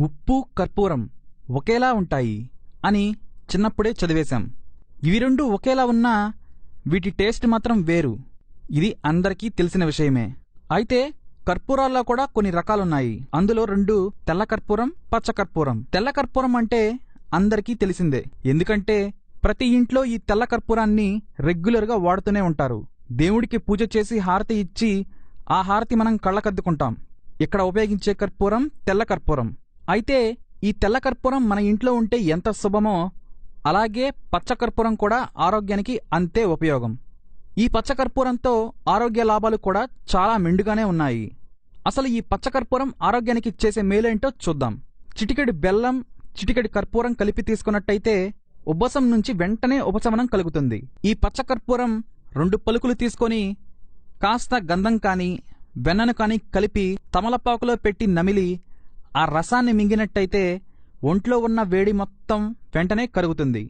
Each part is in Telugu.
ఉప్పు కర్పూరం ఒకేలా ఉంటాయి అని చిన్నప్పుడే చదివేశాం. ఇవి రెండు ఒకేలా ఉన్నా వీటి టేస్ట్ మాత్రం వేరు. ఇది అందరికీ తెలిసిన విషయమే. అయితే కర్పూరాల్లో కూడా కొన్ని రకాలున్నాయి. అందులో రెండు తెల్ల కర్పూరం, పచ్చ కర్పూరం. తెల్ల కర్పూరం అంటే అందరికీ తెలిసిందే. ఎందుకంటే ప్రతి ఇంట్లో ఈ తెల్ల కర్పూరాన్ని రెగ్యులర్గా వాడుతూనే ఉంటారు. దేవుడికి పూజ చేసి హారతి ఇచ్చి ఆ హారతి మనం కళ్ళకద్దుకుంటాం. ఇక్కడ ఉపయోగించే కర్పూరం తెల్ల కర్పూరం. అయితే ఈ తెల్ల కర్పూరం మన ఇంట్లో ఉంటే ఎంత శుభమో అలాగే పచ్చ కర్పూరం కూడా ఆరోగ్యానికి అంతే ఉపయోగం. ఈ పచ్చ కర్పూరంతో ఆరోగ్య లాభాలు కూడా చాలా మెండుగానే ఉన్నాయి. అసలు ఈ పచ్చ కర్పూరం ఆరోగ్యానికి చేసే మేలేంటో చూద్దాం. చిటికెడు బెల్లం, చిటికెడు కర్పూరం కలిపి తీసుకున్నట్టయితే ఉబ్బసం నుంచి వెంటనే ఉపశమనం కలుగుతుంది. ఈ పచ్చ కర్పూరం 2 పలుకులు తీసుకొని కాస్త గంధం కానీ వెన్నను కానీ కలిపి తమలపాకులో పెట్టి నమిలి ఆ రసాన్ని మింగినట్టయితే ఒంట్లో ఉన్న వేడి మొత్తం వెంటనే కరుగుతుంది.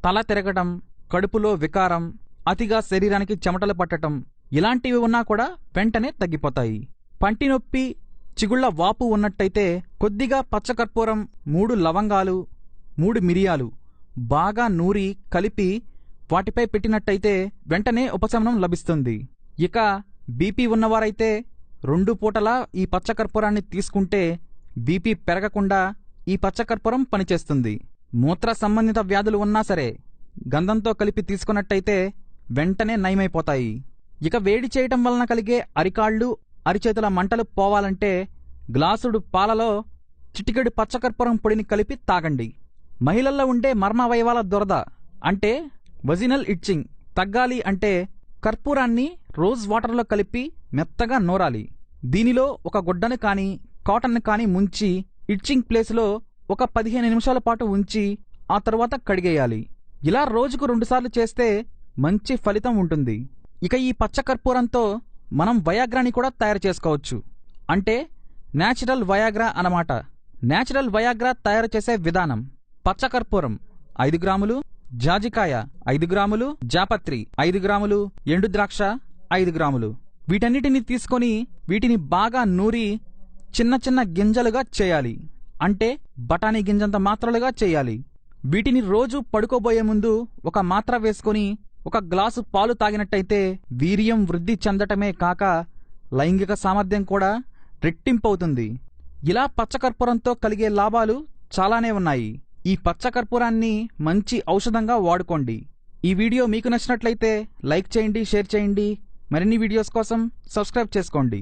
తల తిరగటం, కడుపులో వికారం, అతిగా శరీరానికి చెమటలు పట్టటం ఇలాంటివి ఉన్నా కూడా వెంటనే తగ్గిపోతాయి. పంటి నొప్పి, చిగుళ్ల వాపు ఉన్నట్టయితే కొద్దిగా పచ్చకర్పూరం, 3 లవంగాలు, 3 మిరియాలు బాగా నూరి కలిపి వాటిపై పెట్టినట్టయితే వెంటనే ఉపశమనం లభిస్తుంది. ఇక బీపీ ఉన్నవారైతే 2 పూటలా ఈ పచ్చకర్పూరాన్ని తీసుకుంటే బీపీ పెరగకుండా ఈ పచ్చకర్పూరం పనిచేస్తుంది. మూత్ర సంబంధిత వ్యాధులు ఉన్నా సరే గంధంతో కలిపి తీసుకున్నట్టయితే వెంటనే నయమైపోతాయి. ఇక వేడి చేయటం వలన కలిగే అరికాళ్లు, అరిచేతుల మంటలు పోవాలంటే గ్లాసుడు పాలలో చిటికెడు పచ్చకర్పూరం పొడిని కలిపి తాగండి. మహిళల్లో ఉండే మర్మావయవాల దురద అంటే వజినల్ ఇట్చింగ్ తగ్గాలి అంటే కర్పూరాన్ని రోజ్ వాటర్లో కలిపి మెత్తగా నూరాలి. దీనిలో ఒక గుడ్డను కానీ కాటన్ను కానీ ముంచి ఇట్చింగ్ ప్లేస్లో ఒక 15 నిమిషాల పాటు ఉంచి ఆ తరువాత కడిగేయాలి. ఇలా రోజుకు 2 సార్లు చేస్తే మంచి ఫలితం ఉంటుంది. ఇక ఈ పచ్చకర్పూరంతో మనం వయాగ్రాని కూడా తయారు చేసుకోవచ్చు. అంటే న్యాచురల్ వయాగ్రా అన్నమాట. న్యాచురల్ వయాగ్రా తయారు చేసే విధానం: పచ్చకర్పూరం 5 గ్రాములు, జాజికాయ 5 గ్రాములు, జాపత్రి 5 గ్రాములు, ఎండు ద్రాక్ష 5 గ్రాములు. వీటన్నిటిని తీసుకొని వీటిని బాగా నూరి చిన్న చిన్న గింజలుగా చేయాలి. అంటే బఠానీ గింజంత మాత్రలుగా చేయాలి. వీటిని రోజు పడుకోబోయే ముందు ఒక మాత్ర వేసుకొని 1 గ్లాసు పాలు తాగినట్టయితే వీర్యం వృద్ధి చెందటమే కాక లైంగిక సామర్థ్యం కూడా రెట్టింపవుతుంది. ఇలా పచ్చకర్పూరంతో కలిగే లాభాలు చాలానే ఉన్నాయి. ఈ పచ్చకర్పూరాన్ని మంచి ఔషధంగా వాడుకోండి. ఈ వీడియో మీకు నచ్చినట్లయితే లైక్ చేయండి, షేర్ చేయండి. మరిన్ని వీడియోస్ కోసం సబ్స్క్రైబ్ చేసుకోండి.